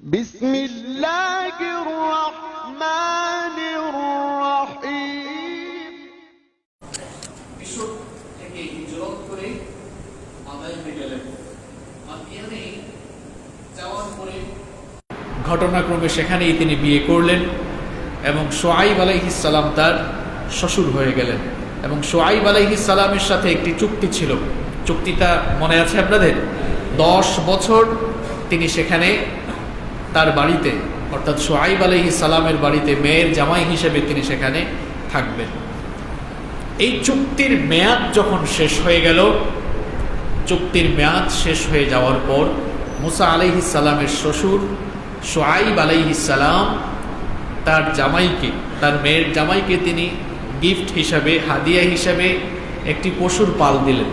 بسم الله الرحمن الرحيم মিশর থেকে হিজরত করে আদাইতে গেলেন। মাদিয়ানে যাওয়ার পরে ঘটনাক্রমে সেখানেই তিনি বিয়ে করলেন এবং শুআইব আলাইহিস সালাম তার শ্বশুর হয়ে গেলেন। এবং শুআইব আলাইহিস সালামের সাথে একটি চুক্তি ছিল। চুক্তিটা মনে আছে আপনাদের? 10 বছর তিনি সেখানে তার বাড়িতে, অর্থাৎ শুআইব আলাইহিস সালামের বাড়িতে মেয়ের জামাই হিসেবে তিনি সেখানে থাকবেন। এই চুক্তির মেয়াদ যখন শেষ হয়ে গেল, চুক্তির মেয়াদ শেষ হয়ে যাওয়ার পর মুসা আলাইহিস সালামের শ্বশুর শুআইব আলাইহিস সালাম তার জামাইকে, তার মেয়ের জামাইকে তিনি গিফট হিসাবে, হাদিয়া হিসাবে একটি পশুর পাল দিলেন।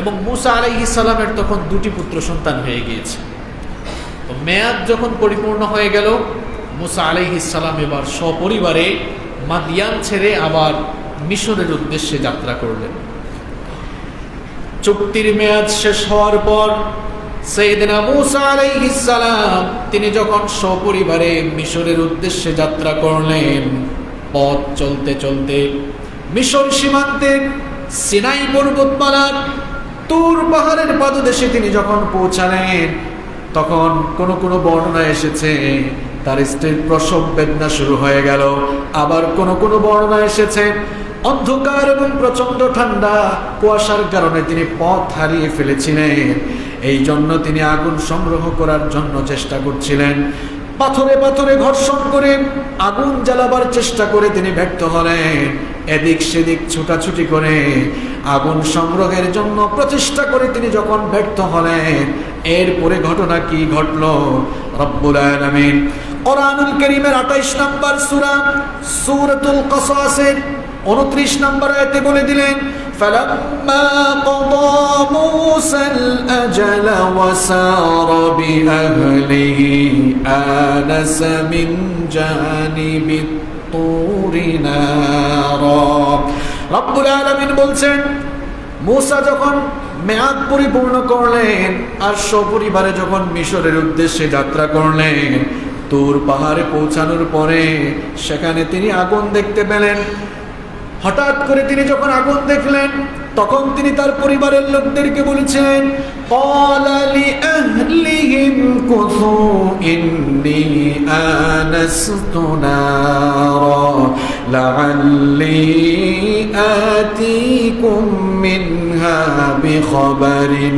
এবং মুসা আলাইহিস সালামের তখন 2টি পুত্র সন্তান হয়ে গিয়েছে। তো মেয়াদ যখন পরিপূর্ণ হয়ে গেল, মুসা আলাইহিস সালাম এবার সপরিবারে মাদিয়ান ছেড়ে আবার মিশরের উদ্দেশ্যে যাত্রা করলেন। চুক্তির মেয়াদ শেষ হওয়ার পর সাইয়েদনা মুসা আলাইহিস সালাম তিনি যখন সপরিবারে মিশরের উদ্দেশ্যে যাত্রা করলেন, পথ চলতে চলতে মিশর সীমান্তের সিনাই পর্বতমালার তুর পাহাড়ের পাদদেশে তিনি যখন পৌঁছালেন, তখন কোন কোন বর্ণনা এসেছে তার স্ত্রীর প্রসব বেদনা শুরু হয়ে গেল। আবার কোন কোন বর্ণনা এসেছে অন্ধকার এবং প্রচন্ড ঠান্ডা কুয়াশার কারণে তিনি পথ হারিয়ে ফেলেছিলেন। এই জন্য তিনি আগুন সংগ্রহ করার জন্য চেষ্টা করছিলেন। পাথরে পাথরে ঘর্ষণ করে আগুন জ্বালাবার চেষ্টা করে তিনি ব্যর্থ হলেন। এদিক সেদিক ছুটাছুটি করে আগুন সংগ্রহের জন্য প্রচেষ্টা করে তিনি যখন ব্যর্থ হলেন, এরপরে ঘটনা কি ঘটলো? রব্বুল আলামিন কোরআনুল কারীমের 28 নম্বর সূরা সূরাতুল কসাসের 29 নম্বর আয়াতে বলে দিলেন, ফালাম্মা ক্বাদা মূসাল আজালা ওয়া সারা বিআহলিহি আনাসা মিন জানিবিত তুরি নারা। রব্বুল আলামিন বলছেন, মূসা যখন মেয়াদ পরিপূর্ণ করলেন আর সপরিবারে যখন মিশরের উদ্দেশ্যে যাত্রা করলেন, তুর পাহাড়ে পৌঁছানোর পরে সেখানে তিনি আগুন দেখতে পেলেন। হঠাৎ করে তিনি যখন আগুন দেখলেন, তখন তিনি তার পরিবারের লোকদেরকে বলেছেন, ক্বালা লিআহলিহিম কুসু ইন্নী আনাসতু নারা লাআল্লি আতিকুম মিনহা বিখবারিন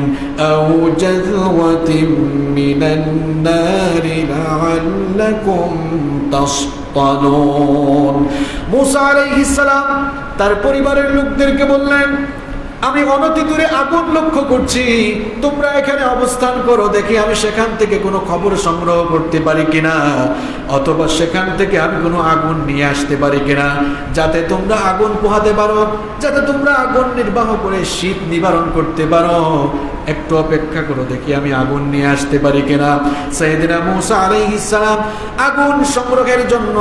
আও জাযওয়াতিন মিনান নারি লাআল্লাকুম তাসতালুন। মুসা আলাইহিস সালাম তার পরিবারের লোকদেরকে বললেন, আমি অনতি দূরে আগুন লক্ষ্য করছি, তোমরা এখানে অবস্থান করো, দেখি আমি সেখান থেকে কোনো খবর সংগ্রহ করতে পারি কিনা, অথবা সেখান থেকে আমি কোনো আগুন নিয়ে আসতে পারি কিনা, যাতে তোমরা আগুন পোহাতে পারো, যাতে তোমরা আগুন নির্বাহ করে শীত নিবারণ করতে পারো। একটু অপেক্ষা করো, দেখি আমি আগুন নিয়ে আসতে পারি কিনা। সাইয়েদনা মুসা আলাইহিস সালাম আগুন সংগ্রহের জন্য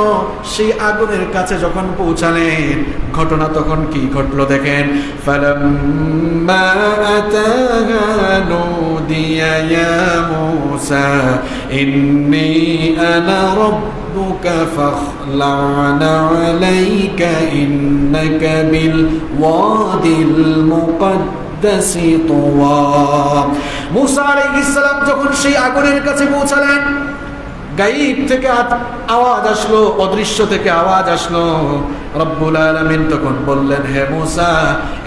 সেই আগুনের কাছে যখন পৌঁছালেন, ঘটনা তখন কি ঘটলো দেখেন। ফালাম্মা আতাহা নুদিয়া ইয়া মুসা ইন্নী আনা রাব্বুকা ফাখলা'না আলাইকা ইন্নাকা বিল ওয়াদিল মুকদ্দাস তুওয়া। মুসা আলাইহিস সালাম যখন সেই আগুনের কাছে পৌঁছালেন, গায়েব থেকে আওয়াজ আসলো, অদৃশ্য থেকে আওয়াজ আসলো। রব্বুল আলামিন তখন বললেন, হে মুসা,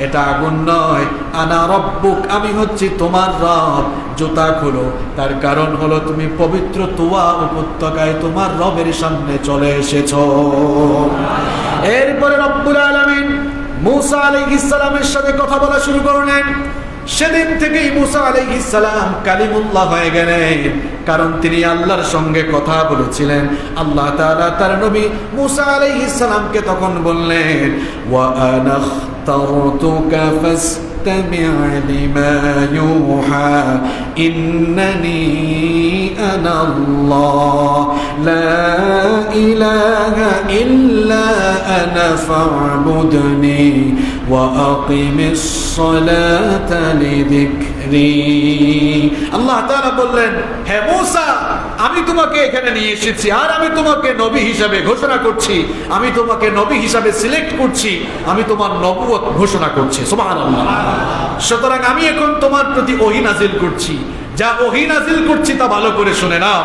এটা আগুন নয়, আনা রব্বুক, আমি হচ্ছি তোমার রব। জুতা খুলো, তার কারণ হলো তুমি পবিত্র তুয়া উপত্যকায় তোমার রবের সামনে চলে এসেছো। এরপরে রব্বুল আলামিন মুসা আলাইহিস সালামের সাথে কথা বলা শুরু করলেন। সেদিন থেকেই মুসা আলাইহিস সালাম কালিমুল্লাহ হয়ে গেলেন, কারণ তিনি আল্লাহর সঙ্গে কথা বলেছিলেন। আল্লাহ তাআলা তার নবী মুসা আলাইহিস সালামকে তখন বললেন, ওয়া আনা ইখতারতুকা ফাসতামি' লিমা ইউহা ইন্নানি আনা আল্লাহ লা ইলাহা ইল্লা আনা ফা'বুদনি ওয়া আকিমিস সালাতা লিযিকরি। আল্লাহ তাআলা বললেন, হে মূসা, আমি তোমাকে এখানে নিয়ে এসেছি, আর আমি তোমাকে নবী হিসাবে ঘোষণা করছি, আমি তোমাকে নবী হিসাবে সিলেক্ট করছি, আমি তোমার নবুয়ত ঘোষণা করছি। সুবহানাল্লাহ। সুতরাং আমি এখন তোমার প্রতি ওহী নাজিল করছি, যা ওহী নাজিল করছি তা ভালো করে শুনে নাও।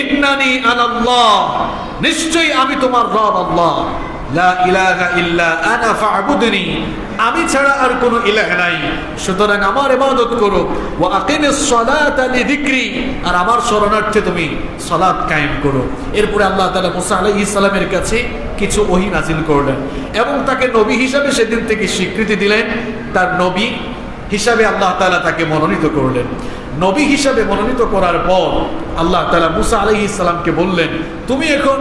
ইন্নানি আনাল্লাহ, নিশ্চয়ই আমি তোমার রব আল্লাহ। লা ইলাহা ইল্লা আনা ফা'বুদনি, আমি ছাড়া আর কোনো ইলাহ নাই, সুতরাং আমার ইবাদত করো। ওয়া আকিমিস সালাতা লিযিকরি, আর আমার শরণার্থে তুমি সালাত কায়েম করো। এরপরে আল্লাহ তাআলা মুসা আলাইহিস সালামের কাছে কিছু ওহী নাজিল করলেন এবং তাকে নবী হিসাবে সেদিন থেকে স্বীকৃতি দিলেন। তার নবী হিসাবে আল্লাহ তাআলা তাকে মনোনীত করলেন। নবী হিসাবে মনোনীত করার পর আল্লাহ তাআলা মুসা আলাইহিস সালামকে বললেন, তুমি এখন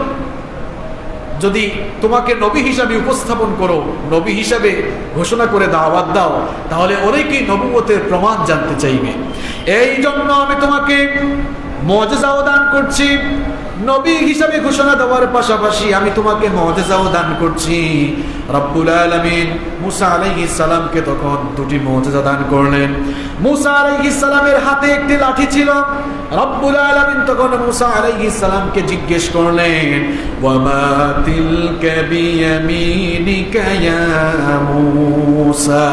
যদি তোমাকে নবী হিসাবে উপস্থাপন করো, নবী হিসাবে ঘোষণা করে দাওয়াত দাও, তাহলে অনেকেই নবুয়তের প্রমাণ জানতে চাইবে। এই জন্য আমি তোমাকে মুআজিজাও দান করছি। নবী হিসাবে ঘোষণা দেওয়ার পাশাপাশি আমি তোমাকে মুআজিজাও দান করছি। রব্বুল আলামিন মুসা আলাইহিস সালামকে তখন দুটি মুআজিজা দান করলেন। মুসা আলাইহিস সালামের হাতে একটি লাঠি ছিল। রব্বুল আলামিন তখন মুসা আলাইহিস সালামকে জিজ্ঞেস করলেন, ওয়া মা তিলকা বিয়ামিনিকা ইয়া মুসা,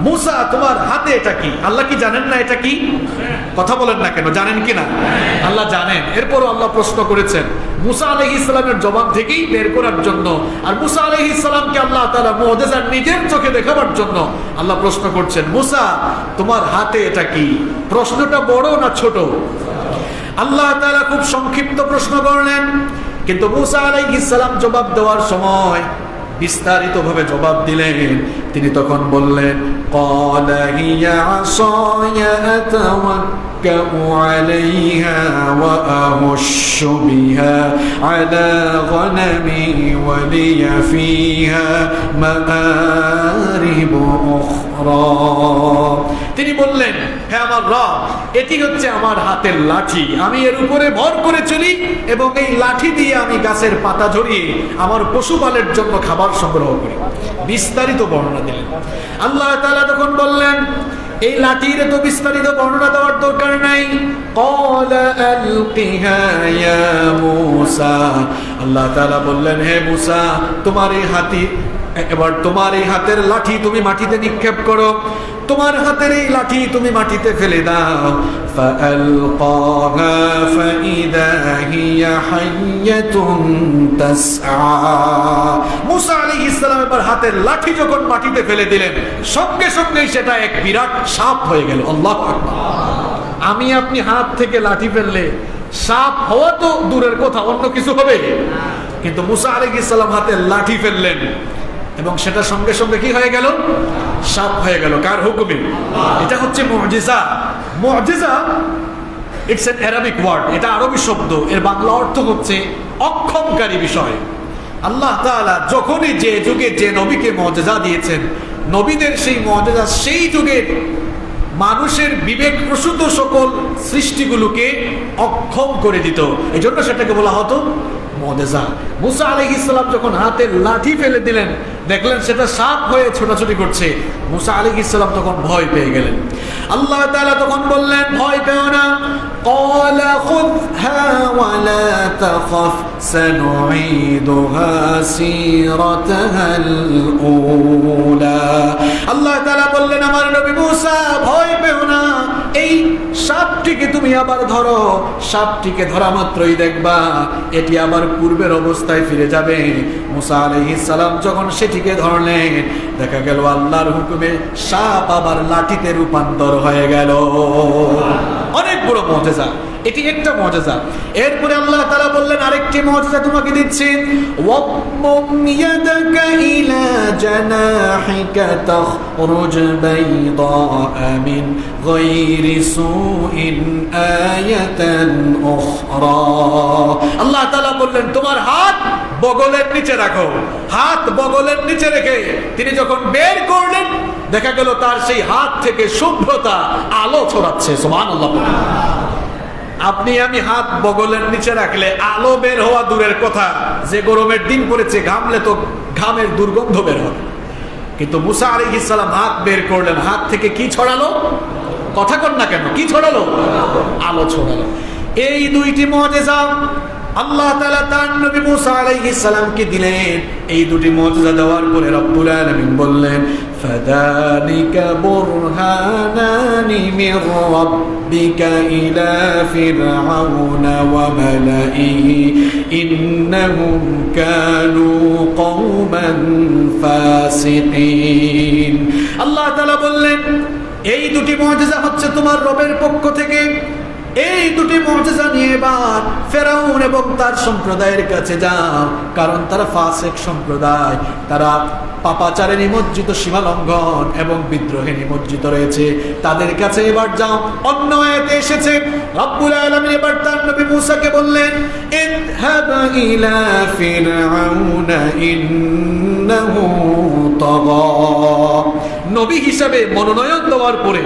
মুসা তোমার হাতে এটা কি? আল্লাহ কি জানেন না এটা কি? কথা বলেন না কেন? জানেন কি না? আল্লাহ জানেন। এরপরও আল্লাহ প্রশ্ন করেছেন মুসা আলাইহিস সালামের জবাব থেকেই বের করার জন্য, আর মুসা আলাইহিস সালামকে আল্লাহ তাআলা মুআজিজা নিজের চোখে দেখাবার জন্য আল্লাহ প্রশ্ন করছেন, মুসা তোমার হাতে এটা কি? প্রশ্নটা বড় না ছোট? আল্লাহ তাআলা খুব সংক্ষিপ্ত প্রশ্ন করলেন, কিন্তু মুসা আলাইহিস সালাম জবাব দেওয়ার সময় বিস্তারিতভাবে জবাব দিলেন। তিনি তখন বললেন, ক্বালা হিয়া আসায়া আতাওয়াক্কাউ আলাইহা ওয়া আহুশশু বিহা আলা গনামি ওয়া লিয়া ফিহা মাআরিব উখরা। তিনি বললেন, হে আমার রব, এটি হচ্ছে আমার হাতের লাঠি, আমি এর উপরে ভর করে চলি এবং এই লাঠি দিয়ে আমি গাছের পাতা ঝরিয়ে আমার পশুপালের জন্য খাবার সংগ্রহ করি। বিস্তারিত বর্ণনা দিলেন। আল্লাহ তাআলা তখন বললেন, এই লাঠির তো বিস্তারিত বর্ণনা দেওয়ার দরকার নাই। ক্বালা আলকিহা ইয়া মূসা, আল্লাহ তাআলা বললেন, হে মূসা তোমার এই তোমার এই হাতের লাঠি তুমি মাটিতে নিক্ষেপ করো, তোমার হাতের এই লাঠি তুমি মাটিতে ফেলে দাও। ফাআলকাহা ফাইদা হিয়া হাইয়াতুন তাসআ। মুসা আলাইহিস সালাম এবার হাতের লাঠি যখন মাটিতে ফেলে দিলেন, সঙ্গে সঙ্গেই সেটা এক বিরাট সাপ হয়ে গেল। আল্লাহু আকবার। আমি আপনি হাত থেকে লাঠি ফেললে সাপ হওয়া তো দূরের কথা, অন্য কিছু হবে, কিন্তু মুসা আলাইহিস সালাম হাতের লাঠি ফেললেন এবং সেটা সঙ্গে সঙ্গে কি হয়ে গেল? সাপ হয়ে গেল। কার হুকুমে? এটা হচ্ছে মুআজিজা। মুআজিজা ইটস অ্যান অ্যারাবিক ওয়ার্ড, এটা আরবি শব্দ, এর বাংলা অর্থ হচ্ছে অক্ষমকারী বিষয়। আল্লাহ তাআলা যখনই যে যুগে যে নবীকে মুআজিজা দিয়েছেন, নবীদের সেই মুআজিজা সেই যুগের মানুষের বিবেক প্রসূত সকল সৃষ্টিগুলোকে অক্ষম করে দিত, এই জন্য সেটাকে বলা হতো মুআজিজা। মুসা আলাইহিস সালাম যখন হাতের লাঠি ফেলে দিলেন, দেখলেন সেটা সাপ হয়ে ছোটাছুটি করছে, মুসা আলাইহিস সালাম তখন ভয় পেয়ে গেলেন। আল্লাহ তাআলা তখন বললেন, ভয় পেও না। ক্বালা খুযহা ওয়া লা তাখাফ সানুঈদুহা সিরাতাহাল উলা। আল্লাহ তাআলা বললেন, আমার নবী মুসা ভয় পেও না, এই সাপটিকে তুমি আবার ধরো, সাপটিকে ধরা মাত্রই দেখবা এটি আবার পূর্বের অবস্থায় ফিরে যাবে। মুসা আলাইহিস সালাম যখন সেটিকে ধরলেন, দেখা গেল আল্লাহর হুকুমে সাপ আবার লাঠিতে রূপান্তর হয়ে গেল। অনেক বড় মুআজিজা, এটি একটা মুআজিজা। এরপরে আল্লাহ তাআলা বললেন, আরেকটি মুআজিজা তোমাকে দিচ্ছি। ওয়াম্মুম ইয়াদাকা ইলা জানাহিকা তাখরুজ বাইদা মিন গায়রি সুইন আয়াতান উখরা। আল্লাহ তাআলা বললেন, তোমার হাত বগলের নিচে রাখো। হাত বগলের নিচে রেখে তিনি যখন বের করলেন, দেখা গেল তার সেই হাত থেকে শুভ্রতা আলো ছড়াচ্ছে। সুবহানাল্লাহ। আপনি আমি হাত বগলের নিচে রাখলে আলো বের হওয়া দূরের কথা, যে গরমের দিন পড়েছে ঘামলে তো ঘামের দুর্গন্ধ বের হবে, কিন্তু মুসা আলাইহিস সালাম হাত বের করলেন, হাত থেকে কি ছড়ালো? কথা কর না কেন? কি ছড়ালো? আলো ছড়ালো। এই দুইটি মুজিজা আল্লাহ তাআলা তার নবী মুসা আলাইহিস সালামকে দিলেন। এই দুটি মুজিজা দেওয়ার পরে রব্বুল আলামিন বললেন, ফাদালিকা বুরহানানি মির রাব্বিকা ইলা ফিরআউনা ওয়া মালাইহি ইন্নাহুম কানু কওমান ফাসিকিন। আল্লাহ তাআলা বললেন, এই দুটি মুজিজা হচ্ছে তোমার রবের পক্ষ থেকে। এই দুটি মুজিজা নিয়ে এবার ফেরাউন এবং তার সম্প্রদায়ের কাছে যাও, কারণ তারা ফাসিক সম্প্রদায়, তারা পাপাচারে নিমজ্জিত, সীমালঙ্ঘন এবং বিদ্রোহে নিমজ্জিত রয়েছে। তাদের কাছে এবার যাও। অন্য আয়াতে এসেছে রব্বুল আলামিন এবার তার নবী মূসাকে বললেন, ইযহাব ইলা ফিরআউনা ইন্নাহু তাগা। নবী হিসাবে মনোনয়ন দেওয়ার পরে,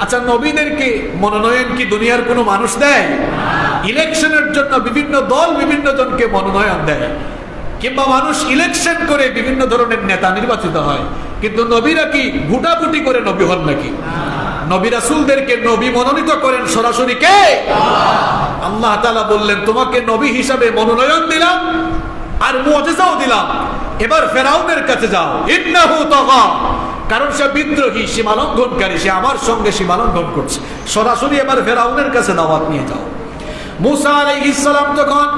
আচ্ছা নবীদেরকে মনোনয়ন কি দুনিয়ার কোনো মানুষ দেয়? ইলেকশনের জন্য বিভিন্ন দল বিভিন্ন জনকে মনোনয়ন দেয়, কিংবা মানুষ ইলেকশন করে বিভিন্ন ধরনের নেতা নির্বাচিত হয়, কিন্তু নবীরা কি ভোটাভুটি করে নবী হন নাকি? নবী রাসূলদেরকে নবী মনোনীত করেন সরাসরি কে? আল্লাহ তাআলা বললেন, তোমাকে নবী হিসাবে মনোনয়ন দিলাম আর মুজিজাও দিলাম। এবার ফেরাউনের কাছে যাও, ইন্নাহু তাগা, কারণ সে বিদ্রোহী, সীমালঙ্ঘনকারী, সে আমার সঙ্গে সীমালঙ্ঘন করছে। সরাসরি এবার ফেরাউনের কাছে দাওয়াত নিয়ে যাও। মুসা আলাইহিস সালাম তখন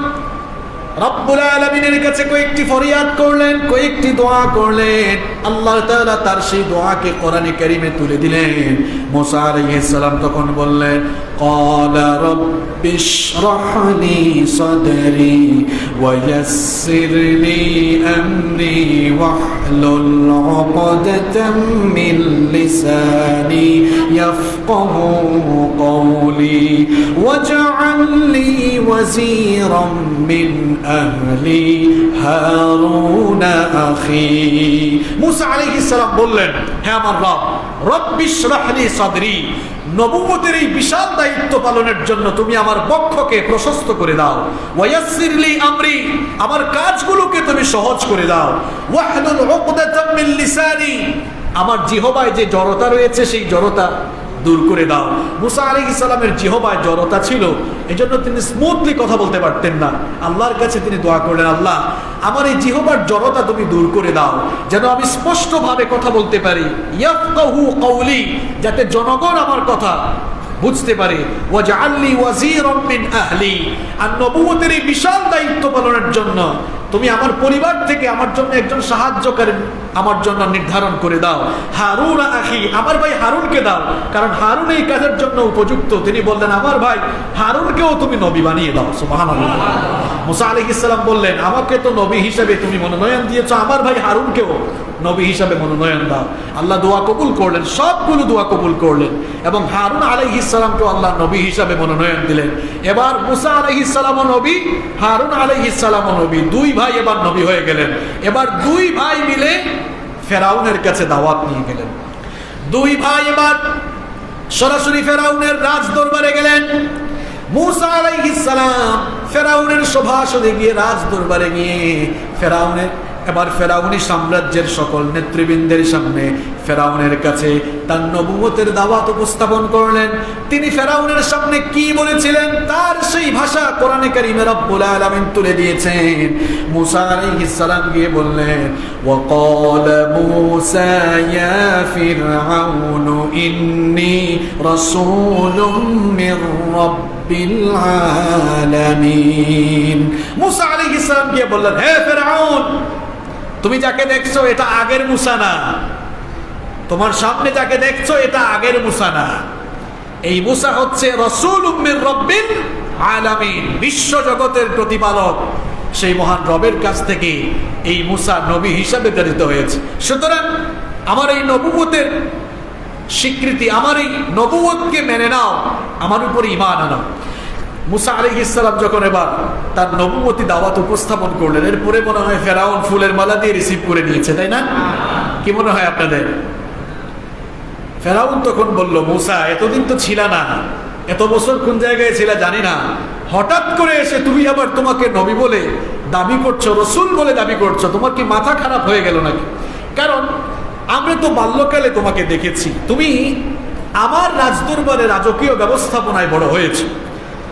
রব্বুল আলামিনের কাছে কয়েকটি ফরিয়াদ করলেন, কয়েকটি দোয়া করলেন। আল্লাহ তাআলা তার সেই দোয়াকে কোরআনে কারীমে তুলে দিলেন। মুসা আলাইহিস সালাম তখন বললেন, ক্বালা রাব্বিশরাহ লি সাদরি ওয়া ইয়াসসির লি আমরি ওয়াহলুল উকদাতাম মিন লিসানি ইয়াফকাহু কওলি ওয়াজআল লি ওয়াজিরাম মিন আহলি হারুন আখি। মুসা আলাইহিস সালাম বললেন, হে আমার রব, রব্বিশরাহ লি সাদরি, নবুয়তের এই বিশাল দায়িত্ব পালনের জন্য তুমি আমার বক্ষকে প্রশস্ত করে দাও। ওয়ায়াসসির লি আমরি, আমার কাজগুলোকে তুমি সহজ করে দাও। ওয়াহলুল উকদাতাম মিন লিসানি, আমার জিহ্বায় যে জড়তা রয়েছে সেই জড়তা দূর করে দাও। মুসা আলাইহিস সালামের জিহ্বায় জড়তা ছিল, এজন্য তিনি স্মুথলি কথা বলতে পারতেন না। আল্লাহর কাছে তিনি দোয়া করলেন, আল্লাহ আমার এই জিহ্বার জড়তা তুমি দূর করে দাও, যেন আমি স্পষ্টভাবে কথা বলতে পারি। ইয়াফকাহু কওলি, যাতে জনগণ আমার কথা বুঝতে পারে। ওয়াজআল লি ওয়াজিরাম মিন আহলি, আর নবুয়তের এই বিশাল দায়িত্ব পালনের জন্য তুমি আমার পরিবার থেকে আমার জন্য একজন সাহায্যকারী আমার জন্য নির্ধারণ করে দাও। হারুন আখি, আমার ভাই হারুনকে দাও, কারণ হারুন এই কাজের জন্য উপযুক্ত। তিনি বললেন, আমার ভাই হারুনকেও তুমি নবী বানিয়ে দাও। সুবহানাল্লাহ। মুসা আলাইহিস সালাম বললেন, আমাকে তো নবী হিসেবে তুমি মনোনয়ন দিয়েছো, আমার ভাই হারুনকেও নবী হিসাবে মনোনয়ন দাও। আল্লাহ দোয়া কবুল করলেন, সবগুলো দোয়া কবুল করলেন, এবং হারুন আলাইহিস সালামকে আল্লাহ নবী হিসাবে মনোনয়ন দিলেন। এবার মুসা আলাইহিস সালামও নবী, হারুন আলাইহিস সালামও নবী, দুই ভাই এবার নবী হয়ে গেলেন। এবার দুই ভাই মিলে ফেরাউনের কাছে দাওয়াত নিয়ে গেলেন। দুই ভাই এবার সরাসরি ফেরাউনের রাজ দরবারে গেলেন। মুসা আলাইহিস সালাম ফেরাউনের সভাসদে গিয়ে, রাজ দরবারে গিয়ে এবার ফেরাউনি সাম্রাজ্যের সকল নেতৃবৃন্দের সামনে ফেরাউনের কাছে তার নবুয়তের দাওয়াত উপস্থাপন করলেন। তিনি ফেরাউনের সামনে কি বলেছিলেন তার সেই ভাষা কোরআনে কারীমে রব্বুল আলামিন তুলে দিয়েছেন। মুসা আলাইহিস সালাম গিয়ে বললেন, ওয়াকালা মুসা ইয়া ফিরআউনু ইন্নী রাসূলুম মির রাব্বিল আলামিন। মুসা আলাইহিস সালাম গিয়ে বললেন, হে ফিরআউন, তুমি যাকে দেখছো এটা আগের মুসা না, তোমার সামনে যাকে দেখছো এটা আগের মুসা না। এই মুসা হচ্ছে রাসূলুম মির রাব্বিল আলামিন, বিশ্ব জগতের প্রতিপালক সেই মহান রবের কাছ থেকে এই মুসা নবী হিসাবে প্রেরিত হয়েছে। সুতরাং আমার এই নবুয়তের স্বীকৃতি, আমার এই নবুয়তকে মেনে নাও, আমার উপর ঈমান আনো। মুসা আলাইহিস সালাম যখন এবার তার নবুয়তি দাওয়াত উপস্থাপন করলেন, এরপরে মনে হয় ফেরাউন ফুলের মালা দিয়ে রিসিভ করে নিয়েছে, তাই না? কি মনে হয় আপনাদের? ফেরাউন তখন বলল, মুসা এতদিন তো ছিল না, এত বছর কোন জায়গায় ছিল জানি না, হঠাৎ করে এসে তুমি আবার তোমাকে নবী বলে দাবি করছো, রসুল বলে দাবি করছো, তোমার কি মাথা খারাপ হয়ে গেল নাকি? কারণ আমরা তো বাল্যকালে তোমাকে দেখেছি, তুমি আমার রাজদরবারে রাজকীয় ব্যবস্থাপনায় বড় হয়েছে,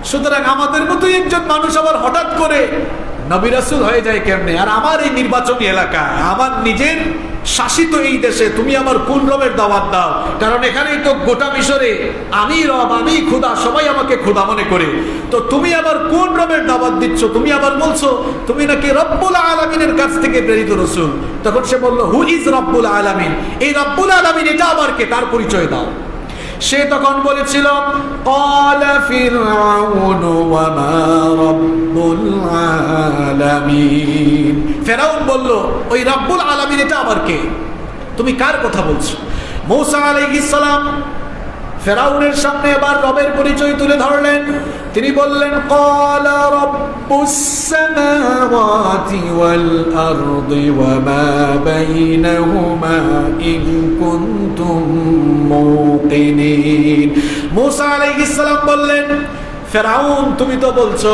সুতরাং আমাদের মতোই একজন মানুষ আবার হঠাৎ করে নবী রাসূল হয়ে যায় কেমনে? আর আমার এই নির্বাচনী এলাকায়, আমার নিজের শাসিত এই দেশে তুমি আমার কোন রবের দাওয়াত দাও? কারণ এখানেই তো গোটা মিশরে আমি রব, আমি খোদা, সবাই আমাকে খোদা মনে করে। তো তুমি আবার কোন রবের দাওয়াত দিচ্ছ? তুমি আবার বলছো তুমি নাকি রব্বুল আলামিনের কাছ থেকে প্রেরিত রাসূল। তখন সে বলল, হু ইজ রব্বুল আলামিন? এই রব্বুল আলামিন এটা আবার কে? তার পরিচয় দাও। সে তখন বলেছিল, ক্বালা ফিরআউন ওয়া মা রব্বুল আলামিন। ফিরআউন বলল, ওই রব্বুল আলামিন এটা আবার কে? তুমি কার কথা বলছো? মূসা আলাইহিস সালাম ফিরআউনের সামনে আবার রবের পরিচয় তুলে ধরলেন। তিনি বললেন, ক্বালা রব্বুস সামাওয়াতি ওয়াল আরদি ওয়া মা বাইনাহুমা ইন কুনতুম মুকিনিন। মূসা আলাইহিস সালাম বললেন, ফিরআউন তুমি তো বলছো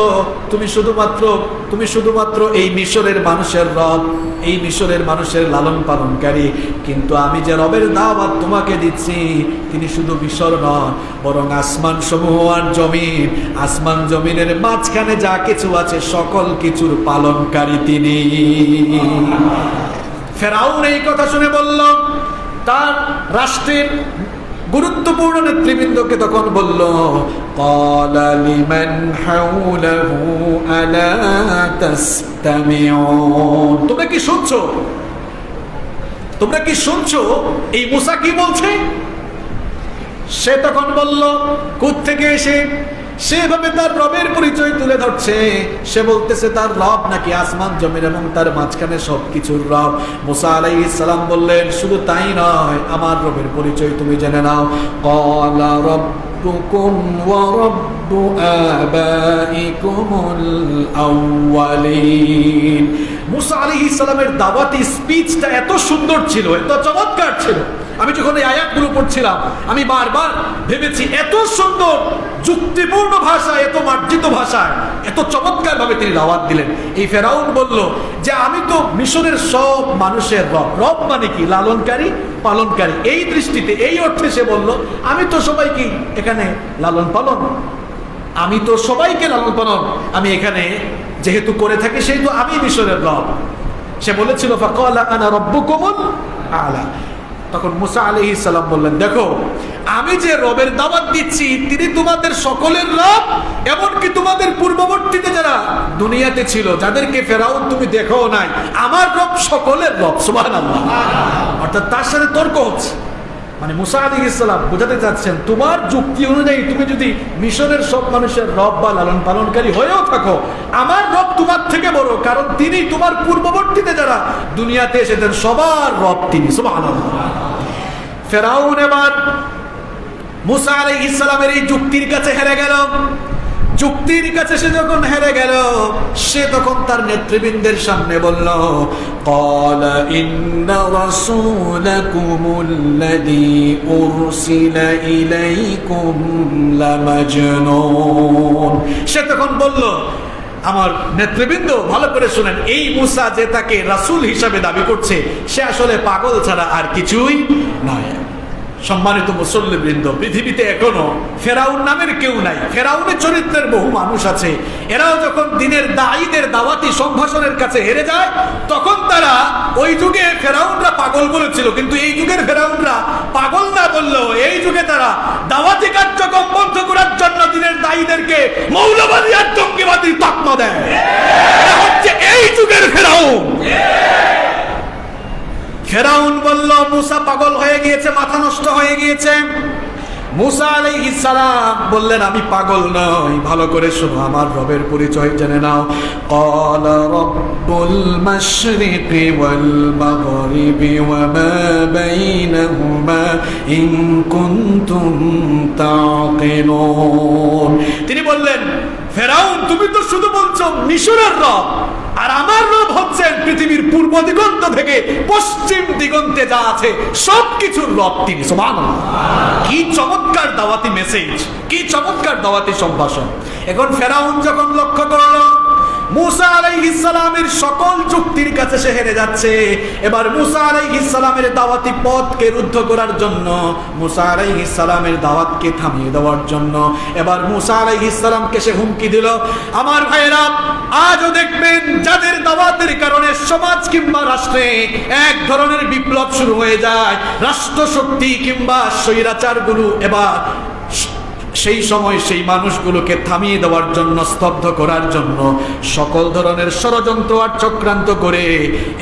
তুমি শুধুমাত্র এই মিশরের মানুষের রব, এই মিশরের মানুষের লালন পালনকারী, কিন্তু আমি যে রবের দাওয়াত তোমাকে দিচ্ছি তিনি শুধু মিশর নন, বরং আসমান সমূহ আর জমিন, আসমান জমিনের মাঝখানে যা কিছু আছে সকল কিছুর পালনকারী তিনি। ফিরআউন এই কথা শুনে বলল, তার রাষ্ট্রের গুরুত্বপূর্ণ নেতৃবৃন্দকে তখন বলল, ক্বালা লিমান হাওলাহু আলা তাসতামিউন। তোমরা কি শুনছো এই মূসা কি বলছে? সে তখন বলল, কোত্থেকে এসে সেভাবে তার রবের পরিচয় তুলে ধরছে। সে বলতেছে তার রব নাকি আসমান জমিন এবং তার মাঝখানে সবকিছুর রব। মূসা আলাইহিস সালাম বললেন, শুধু তাই নয়, আমার রবের পরিচয় তুমি জেনে নাও। ক্বালা রব্বুকুম ওয়া রব্বু আবাইকুমুল আউয়ালিন। মূসা আলাইহিস সালামের দাওয়াতি স্পিচটা এত সুন্দর ছিল, এত চমৎকার ছিল। আমি যখন এই আয়াতগুলো পড়ছিলাম আমি বারবার ভেবেছি, এত সুন্দর যুক্তিপূর্ণ ভাষায়, এত মার্জিত ভাষায়, এত চমৎকার ভাবে তিনি দাওয়াত দিলেন। এই ফেরাউন বলল যে আমি তো মিশরের সব মানুষের রব। রব মানে কি? লালনকারী, পালনকারী। এই দৃষ্টিতে, এই অর্থে সে বলল, আমি তো সবাইকে এখানে লালন পালন, আমি তো সবাইকে লালন পালন আমি এখানে যেহেতু করে থাকি, সেই তো আমি মিশরের রব। সে বলেছিল, ফাকালা আনা রব্বুকুমুল আলা। তখন মূসা আলাইহিস সালাম বললেন, দেখো আমি যে রবের দাওয়াত দিচ্ছি তিনি তোমাদের সকলের রব, এমনকি তোমাদের পূর্ববর্তীতে যারা দুনিয়াতে ছিল, যাদেরকে ফেরাউন তুমি দেখো নাই, আমার রব সকলের রব। সুবহানাল্লাহ। অর্থাৎ তার সাথে তর্ক হচ্ছে। মানে মূসা আলাইহিস সালাম বোঝাতে চাচ্ছেন, তোমার যুক্তি অনুযায়ী তুমি যদি মিশরের সব মানুষের রব বা লালন পালনকারী হয়েও থাকো, আমার রব তোমার থেকে বড়, কারণ তিনি তোমার পূর্ববর্তীতে যারা দুনিয়াতে এসেছেন সবার রব তিনি। সুবহানাল্লাহ। ফেরাউন এবার মূসা আলাইহিস সালামের এই যুক্তির কাছে হেরে গেল। যুক্তির কাছে সে যখন হেরে গেল, সে তখন তার নেতৃবৃন্দের সামনে বলল, ক্বালা ইন্না রাসূলাকুমুল্লাযী উরসিলা ইলাইকুম লামাজনুন। সে তখন বলল, আমার নেতৃবৃন্দ ভালো করে শুনেন, এই মূসা যে তাকে রাসূল হিসাবে দাবি করছে সে আসলে পাগল ছাড়া আর কিছুই নয়। সম্মানিত মুসল্লিবৃন্দ, পৃথিবীতে এখনো ফেরাউন নামের কেউ নাই। ফেরাউনের চরিত্রের বহু মানুষ আছে। এরাও যখন দিনের দায়ীদের দাওয়াতি সম্ভাষণের কাছে হেরে যায়, তখন তারা ওই যুগে ফেরাউনরা পাগল বলেছিল, কিন্তু এই যুগের ফেরাউনরা পাগল না বললেও এই যুগে তারা দাওয়াতি কার্যক্রম বন্ধ করার জন্য দিনের দায়ীদেরকে মৌলবাদী আর জঙ্গিবাদী তকমা দেয়। এরা হচ্ছে এই যুগের ফেরাউন। ফেরাউন বলল, মূসা পাগল হয়ে গিয়েছে, মাথা নষ্ট হয়ে গিয়েছে। মূসা আলাইহিস সালাম বললেন, আমি পাগল নই, ভালো করে শোনো, আমার রবের পরিচয় জেনে নাও। ক্বালা রব্বুল মাশরিকি ওয়াল মাগরিবি ওয়া মা বাইনাহুমা ইন কুনতুম তাকিলুন। তিনি বললেন, ফেরাউন তুমি তো শুধু বলছো মিশরের রব, আর আমার রব হচ্ছেন পৃথিবীর পূর্ব দিগন্ত থেকে পশ্চিম দিগন্তে যা আছে সবকিছুর রব তিনি। সুবহানাল্লাহ। কি চমৎকার দাওয়াতি মেসেজ, কি চমৎকার দাওয়াতি সম্ভাষণ। এখন ফেরাউন যখন লক্ষ্য করলো মুসা আলাইহিস সালামের সকল যুক্তির কাছে সে হেরে যাচ্ছে। এবার মুসা আলাইহিস সালামের দাওয়াতি পথকে রুদ্ধ করার জন্য, মুসা আলাইহিস সালামের দাওয়াতকে থামিয়ে দেওয়ার জন্য এবার মুসা আলাইহিস সালামকে সে হুমকি দিল। আমার ভাইয়েরা, আজও দেখবেন যাদের দাওয়াতের কারণে সমাজ কিংবা রাষ্ট্রে এক ধরনের বিপ্লব শুরু হয়ে যায়, রাষ্ট্রশক্তি কিংবা স্বৈরাচারগুলো এবার সেই সময় সেই মানুষগুলোকে থামিয়ে দেওয়ার জন্য, স্তব্ধ করার জন্য সকল ধরনের ষড়যন্ত্র আর চক্রান্ত করে।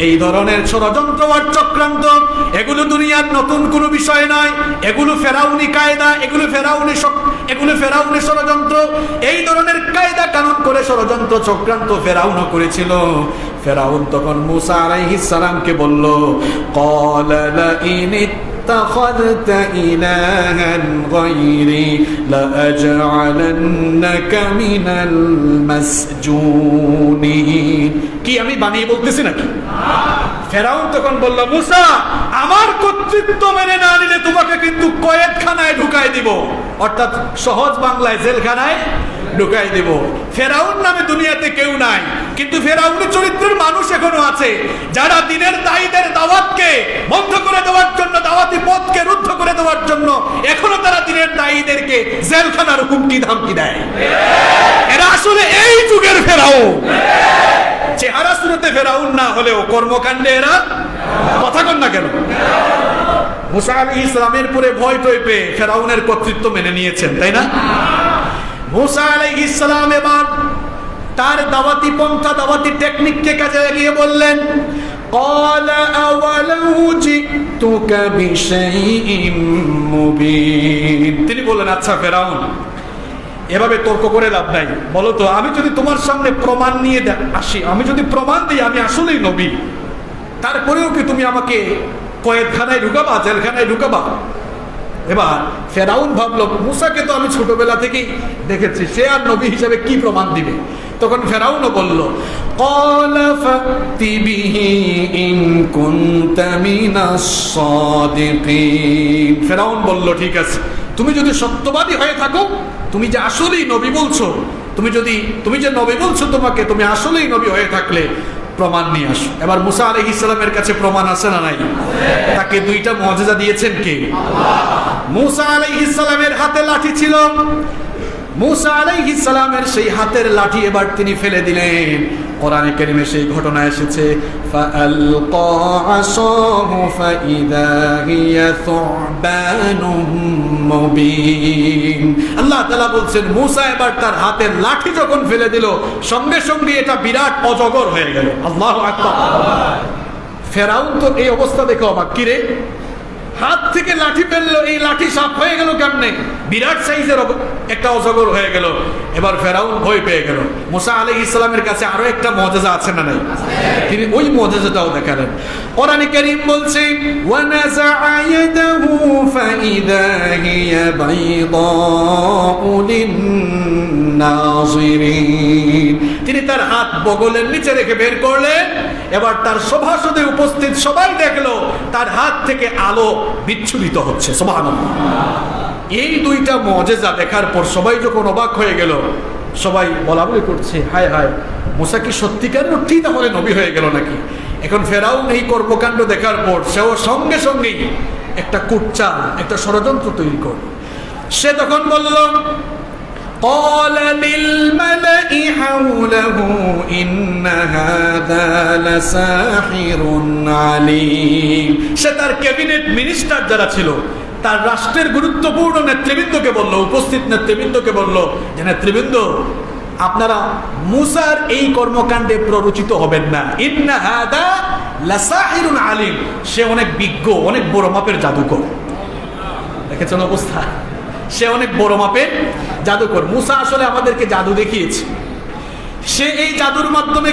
এই ধরনের ষড়যন্ত্র আর চক্রান্ত এগুলো দুনিয়ার নতুন কোনো বিষয় নয়, এগুলো ফেরাউনি কায়দা, এগুলো ফেরাউনি ষড়যন্ত্র। এই ধরনের কায়দা কানুন করে ষড়যন্ত্র চক্রান্ত ফেরাউনও করেছিল। ফেরাউন তখন মুসা আলাইহিস সালামকে বলল, ক্বালা লাইন اتخذت إلها غيري لأجعلنك من المسجونين। কি আমি বানিয়ে বলতেছি নাকি? ফেরাউন তখন বলল, মুসা, আমার কর্তৃত্ব মেনে না নিলে তোমাকে কিন্তু কয়েদখানায় ঢুকাই দিব, অর্থাৎ সহজ বাংলায় জেলখানায় ঢুকাই দেব। ফেরাউন নামে দুনিয়াতে কেউ নাই, কিন্তু ফেরাউনের চরিত্রের মানুষ এখনো আছে, যারা দিনের দায়ীদের দাওয়াতকে বন্ধ করে দেওয়ার জন্য, দাওয়াতি পথকে রুদ্ধ করে দেওয়ার জন্য এখনো তারা দিনের দায়ীদেরকে জেলখানার হুমকি ধামকি দেয়। এরা আসলে এই যুগের ফেরাউন। চেহারা শুরুতে ফেরাউন না হলেও কর্মকাণ্ডে এরা কথা কন না কেন? মুসা আলাইহিস সালামের পরে ভয় টয় পেয়ে ফেরাউনের কর্তৃত্ব মেনে নিয়েছেন, তাই না? মুসা আলাইহিস সালাম এবার তার দাওয়াতি পন্থা, দাওয়াতি টেকনিককে কাজে লাগিয়ে বললেন, ক্বালা আওয়ালাউ জিতুকা বিশাইইন মুবিন। তিনি বললেন, আচ্ছা ফেরাউন, এভাবে তর্ক করে লাভ নাই, বলো তো আমি যদি তোমার সামনে প্রমাণ নিয়ে আসি, আমি যদি প্রমাণ দিই আমি আসলেই নবী, তারপরেও কি তুমি আমাকে কয়েদখানায় ঢুকাবা, জেলখানায় ঢুকাবা? এবার ফেরাউন ভাবলো, মুসাকে তো আমি ছোটবেলা থেকেই দেখেছি, সে আর নবী হিসেবে কি প্রমাণ দিবে? তখন ফেরাউনও বলল, ক্বালা ফাতি বিহি ইন কুনতা মিনাস সাদিকিন। ফেরাউন বলল, ঠিক আছে, তুমি যদি সত্যবাদী হয়ে থাকো, তুমি যে আসলেই নবী বলছো, তুমি যে নবী বলছো, তুমি আসলেই নবী হয়ে থাকলে প্রমাণ নিয়ে আসো। এবার মুসা আলাইহিস সালামের কাছে প্রমাণ আছে না নাই? তাকে দুইটা মুআজিজা দিয়েছেন কে? আল্লাহ। মুসা আলাইহিস সালামের হাতে লাঠি ছিল, মুসা আলাইহিস সালামের সেই হাতের লাঠি এবার তিনি ফেলে দিলেন। কোরআনে কারীমে সেই ঘটনা এসেছে, ফাআলকা আসাহু ফাইদা হিয়া সুবানুম মুবিন। আল্লাহ তাআলা বলছেন, মুসা এবার তার হাতের লাঠি যখন ফেলে দিল, সঙ্গে সঙ্গে এটা বিরাট অজগর হয়ে গেল। আল্লাহু আকবার। ফেরাউন তো এই অবস্থা দেখে অবাক, কি রে, হাত থেকে লাঠি ফেললো, এই লাঠি সাপ হয়ে গেল কেমনে? বিরাট সাইজের একটা অজগর হয়ে গেল। এবার ফেরাউন ভয় পেয়ে গেল। মুসা আলাইহিস সালামের কাছে আরো একটা মুআজিজা আছে না নাই? তিনি ওই মুআজিজাটাও দেখালেন। কোরআনে কারীম বলছে, ওয়া নাযাআ ইয়াদাহু ফাইদা হিয়া বাইদাউ লিন-নাযিরিন। তিনি তার হাত বগলের নিচে রেখে বের করলেন। এবার তার সভাসদে উপস্থিত সবাই দেখলো তার হাত থেকে আলো বিচ্ছুরিত হচ্ছে। সুবহানাল্লাহ। এই দুইটা মুআজিজা দেখার পর সবাই যখন অবাক হয়ে গেল, সবাই বলাবলি করছে, হায় হায়, মুসা কি সত্যিকার অর্থেই তাহলে নবী হয়ে গেল নাকি? এখন ফেরাউন এই কর্মকাণ্ড দেখার পর সেও সঙ্গে সঙ্গেই একটা কুটচাল, একটা ষড়যন্ত্র তৈরি করল। সে তখন বলল, قال للملأ حوله إن هذا لساحر عليم। সে তার ক্যাবিনেট মিনিস্টার যারা ছিল, তার রাষ্ট্রের গুরুত্বপূর্ণ নেতৃবৃন্দকে বলল, উপস্থিত নেতৃবৃন্দকে বলল যে, নেতৃবৃন্দ, আপনারা মুসার এই কর্মকাণ্ডে প্ররোচিত হবেন না। ইন্না হাদা লাসাহিরুন আলিম। সে অনেক বিজ্ঞ, অনেক বড় মাপের জাদুকর। দেখেছেন অবস্থা, সে অনেক বড় মাপের জাদুকর। মুসা আসলে আমাদেরকে জাদু দেখিয়েছে। সে এই জাদুর মাধ্যমে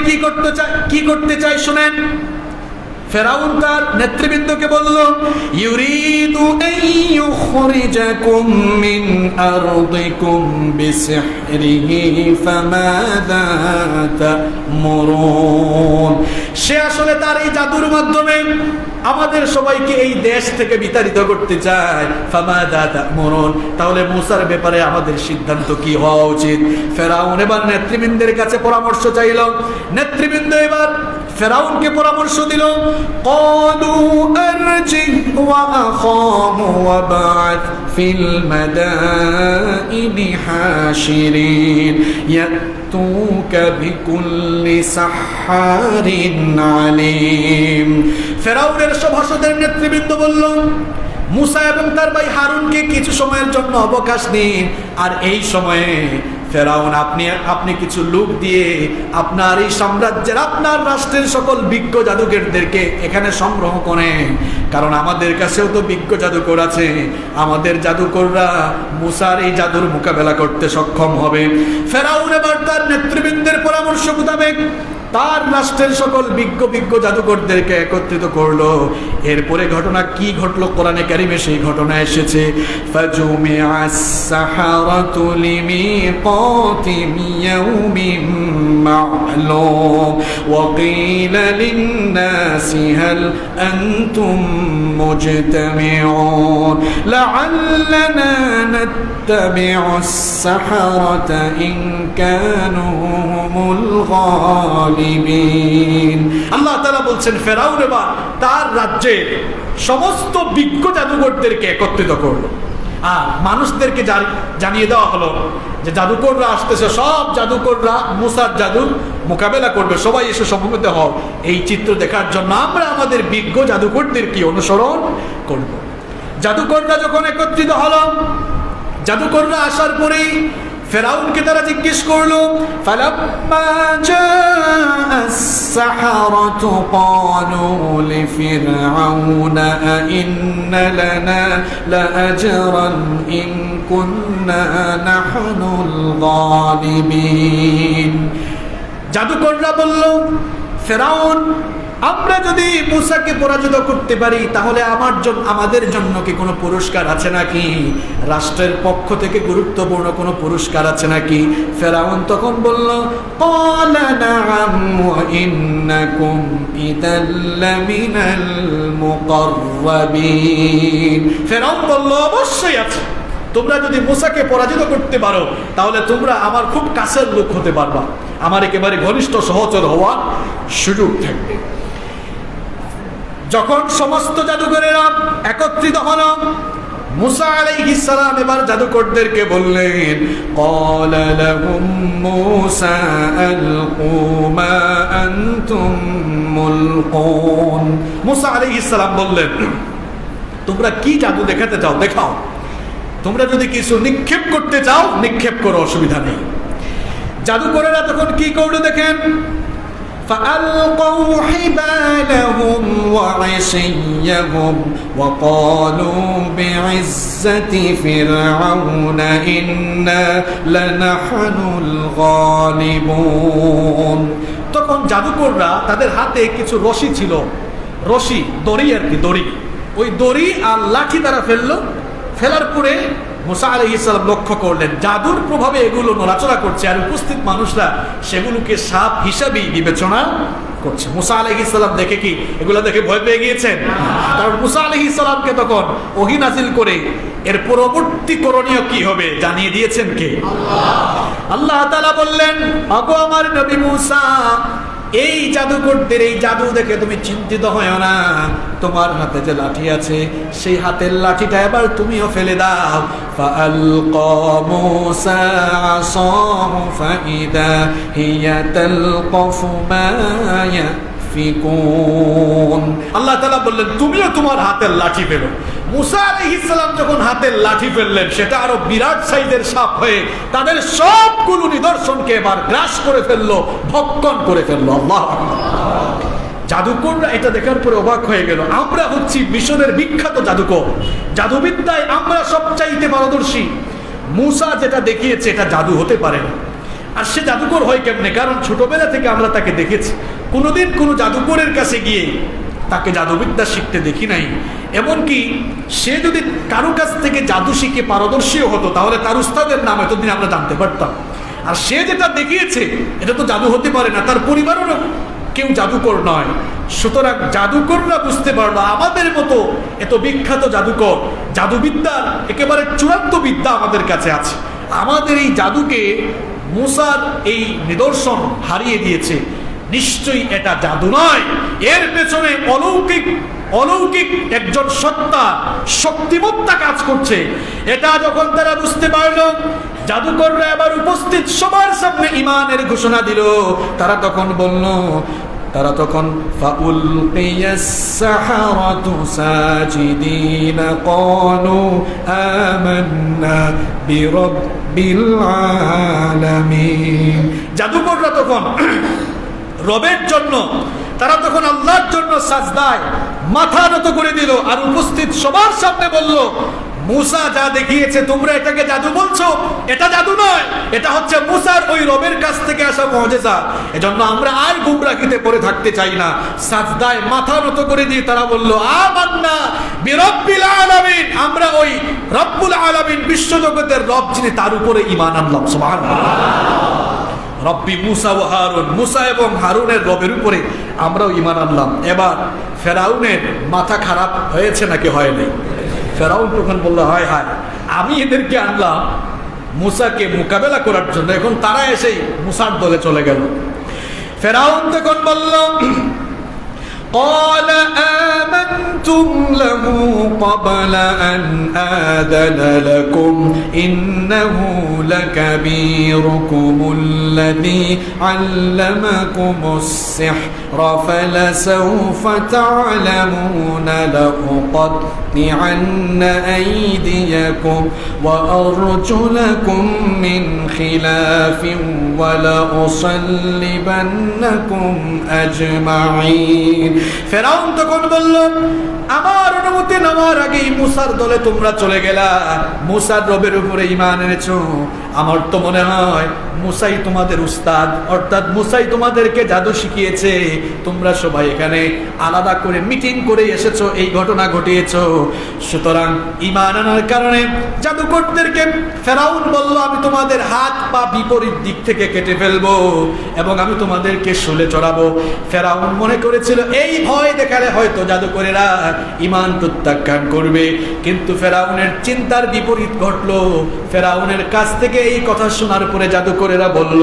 কি করতে চায় শুনেন। ফেরাউন তার নেতৃবৃন্দকে বলল, ইউরিদু আন ইউখরিজাকুম মিন আরদিকুম বিসিহরিহি ফামাযা তা'মুরুন। সে আসলে তার এই জাদুর মাধ্যমে আমাদের সবাইকে এই দেশ থেকে বিতাড়িত করতে চায়। ফামাযা তা'মুরুন, তাহলে মূসার ব্যাপারে আমাদের সিদ্ধান্ত কি হওয়া উচিত? ফেরাউন এবার নেতৃবৃন্দের কাছে পরামর্শ চাইল। নেতৃবৃন্দ এবার ফেরাউনকে পরামর্শ দিল, ক্বালু আরজি ওয়া আখাহু ওয়াবআথ ফিল মাদাইনি হাশিরিন ইয়াতুকা বিকুল্লি সাহহারিন আলিম। ফেরাউনের সভাসদের নেতৃবৃন্দ বলল, মূসা এবং তার ভাই হারুনকে কিছু সময়ের জন্য অবকাশ দিন, আর এই সময়ে ফেরাউন আপনি কিছু লোক দিয়ে আপনার এই সাম্রাজ্যের, আপনার রাষ্ট্রের সকল বিজ্ঞ জাদুকরদেরকে এখানে সংগ্রহ করেন, কারণ আমাদের কাছেও তো বিজ্ঞ জাদুকর আছে। আমাদের জাদুকররা মূসার এই জাদুর মোকাবেলা করতে সক্ষম হবে। ফেরাউন এবার তার নেতৃবৃন্দের পরামর্শ মোতাবেক তার রাষ্ট্রের সকল বিজ্ঞ জাদুকরদেরকে একত্রিত করলো। এরপরে ঘটনা কি ঘটলো কোরআনে কারিমে সেই ঘটনা এসেছে, ফাজুমিআস সাহারাতু লিমিকাতি ইয়াউমিন মা'লুম ওয়া ক্বিলা লিন-নাসি হাল আনতুম মুজতামিউন লা'আল্লানা নাত্তাবি'ুস সাহারাতা ইন কানু হুমুল গালিবিন। আল্লাহ তাআলা বলছেন ফেরাউন এবার তার রাজ্যে সমস্ত বিজ্ঞ জাদুকরদেরকে একত্রিত করলো, আর মানুষদেরকে জানিয়ে দেওয়া হলো যে জাদুকররা আসতেছে, সব জাদুকররা মূসার জাদুর মোকাবেলা করবে, সবাই এসে সমবেত হও এই চিত্র দেখার জন্য। আমরা আমাদের বিজ্ঞ জাদুকরদেরকে অনুসরণ করব। জাদুকররা যখন একত্রিত হলো, জাদুকররা আসার পরেই ফেরাউনকে তারা জিজ্ঞেস করলো, ফালাম্মা জাআস সাহারাতু ক্বালু লিফিরআউনা আইন্না লানা লাআজরান ইন কুন্না নাহনুল গালিবিন। জাদুকররা বলল, ফেরাউন, আমরা যদি মূসাকে পরাজিত করতে পারি তাহলে আমাদের জন্য কি কোনো পুরস্কার আছে নাকি? রাষ্ট্রের পক্ষ থেকে গুরুত্বপূর্ণ কোনো পুরস্কার আছে নাকি? ফেরাউন তখন বলল, ক্বালা নাআম ওয়া ইন্নাকুম ইদাল লামিনাল মুকাররাবিন। ফেরাউন বলল, অবশ্যই আছে, তোমরা যদি মূসাকে পরাজিত করতে পারো তাহলে তোমরা আমার খুব কাছের লোক হতে পারবা, আমার একেবারে ঘনিষ্ঠ সহচর হওয়ার সুযোগ থাকবে। যখন সমস্ত জাদুকরেরা একত্রিত হল, মূসা আলাইহিস সালাম এবার জাদুকরদেরকে বললেন, ক্বালা লাহুম মূসা আলকু মা আনতুম মুলকুন। মূসা আলাইহিস সালাম বললেন, তোমরা কি জাদু দেখাতে চাও দেখাও, তোমরা যদি কিছু নিক্ষেপ করতে চাও নিক্ষেপ করো, অসুবিধা নেই। জাদুকরেরা তখন কি করলো দেখেন, فألقوا حبالهم وعصيهم وقالوا بعزة فرعون إنا لنحن الغالبون। তখন জাদুকররা তাদের হাতে কিছু রশি ছিল, রশি দড়ি আর কি, দড়ি, ওই দড়ি আর লাঠি তারা ফেলার পরে মূসা আলাইহিস সালাম লক্ষ্য করলেন জাদুর প্রভাবে এগুলো নড়াচড়া করছে, আর উপস্থিত মানুষরা সেগুলোকে সাপ হিসাবেই বিবেচনা করছে। মূসা আলাইহিস সালাম দেখে কি এগুলো দেখে ভয় পেয়ে গিয়েছেন? কারণ মূসা আলাইহিস সালামকে তখন ওহী নাযিল করে এর পরবর্তী করণীয় কি হবে জানিয়ে দিয়েছেন কে? আল্লাহ তাআলা বললেন, আগো আমার নবী মূসা, এই জাদুকরদের এই জাদু দেখে তুমি চিন্তিত হয়ো না, তোমার হাতে যে লাঠি আছে সেই হাতের লাঠিটা এবার তুমিও ফেলে দাও। ফাআলকা মূসা আসাহু ফাইদা হিয়া তালকাফু মা ইয়াফিকুন। আল্লাহ তাআলা বললেন, তুমিও তোমার হাতের লাঠি ফেলো। মূসা আলাইহিস সালাম যখন হাতের লাঠি ফেললেন সেটা আরো বিরাট সাইজের সাপ হয়ে তাদের সবগুলো নিদর্শনকে এবার গ্রাস করে ফেললো, ভক্ষণ করে ফেললো। আল্লাহ জাদুকররা এটা দেখার পরে অবাক হয়ে গেল। আমরা হচ্ছি মিশরের বিখ্যাত জাদুকর, জাদুবিদ্যায় আমরা সবচাইতে পারদর্শী। মূসা যেটা দেখিয়েছে এটা জাদু হতে পারে না। আর সে জাদুকর হয় কেমনে? কারণ ছোটবেলা থেকে আমরা তাকে দেখেছি, কোনোদিন কোনো জাদুকরের কাছে গিয়ে তাকে জাদুবিদ্যা শিখতে দেখি নাই। এমনকি সে যদি কারো কাছ থেকে জাদু শিখে পারদর্শীও হতো তাহলে তার উস্তাদের নাম এতদিন আমরা জানতে পারতাম। আর সে যেটা দেখিয়েছে এটা তো জাদু হতে পারে না, তার পরিবারেরও কেউ জাদুকর নয়। সুতরাং জাদুকররা বুঝতে পারলো আমাদের মতো এত বিখ্যাত জাদুকর, জাদুবিদ্যার একেবারে চূড়ান্ত বিদ্যা আমাদের কাছে আছে। আমাদের এই জাদুকে মুসার এই নিদর্শন হারিয়ে দিয়েছে, নিশ্চয়ই এটা জাদু নয়, এর পেছনে অলৌকিক একজন সত্তা, শক্তিমত্তা কাজ করছে। এটা যখন তারা বুঝতে পারল, জাদুকররা এবার উপস্থিত সবার সামনে ঈমানের ঘোষণা দিল। তারা তখন ফাউলকিয়াস সাহারাতু সাজিদিন ক্বালু আমান্না বিরাব্বিল আলামিন। জাদুকররা তখন রবের জন্য, তারা তখন আল্লাহর জন্য সাজদায় মাথা নত করে দিল, আর উপস্থিত সবার সামনে বলল, মুসা যা দেখিয়েছে তোমরা এটাকে জাদু বলছো, এটা জাদু নয়, এটা হচ্ছে মুসার ওই রবের কাছ থেকে আসা মুআজিজা। এজন্য আমরা আর গুমরাহিতে পড়ে থাকতে চাই না। সাজদায় মাথা নত করে দিয়ে তারা বলল, আমান্না বিরাব্বিল আলামিন, আমরা ওই রব্বুল আলামিন, বিশ্বজগতের রব যিনি, তার উপরে ঈমান আনলাম। সুবহানাল্লাহ। রব্বি মুসা ও হারুন, মুসা এবং হারুনের রবের উপরে আমরাও ঈমান আনলাম। এবার ফেরাউনের মাথা খারাপ হয়েছে নাকি হয় নাই? ফেরাউন তখন বলল, হায় হায়, আমি এদেরকে আনলাম মুসাকে মোকাবেলা করার জন্য, এখন তারা এসেই মুসার দলে চলে গেল। ফেরাউন তখন বলল, قال آمنتم له قبل أن آذن لكم إنه لكبيركم الذي علمكم السحر فلسوف تعلمون لأقطعن أيديكم وأرجلكم من خلاف ولأصلبنكم أجمعين। ফেরাউন তখন বলল, আমার অনুমতি নেওয়ার আগেই মুসার দলে তোমরা চলে গেলা, মুসার রবের উপরে ঈমান এনেছো। আমার তো মনে হয় মুসাই তোমাদের উস্তাদ, অর্থাৎ মুসাই তোমাদেরকে জাদু শিখিয়েছে। তোমরা সবাই এখানে আলাদা করে মিটিং করে এসেছো, এই ঘটনা ঘটিয়েছো। সুতরাং ঈমান আনার কারণে জাদুকরদেরকে ফেরাউন বলল, আমি তোমাদের হাত পা বিপরীত দিক থেকে কেটে ফেলবো এবং আমি তোমাদেরকে শুলে চড়াবো। ফেরাউন মনে করেছিল এই ভয় দেখালে হয়তো জাদুকরেরা ঈমান প্রত্যাখ্যান করবে, কিন্তু ফেরাউনের চিন্তার বিপরীত ঘটলো। ফেরাউনের কাছ থেকে এই কথা শোনার পরে জাদুকরেরা বলল,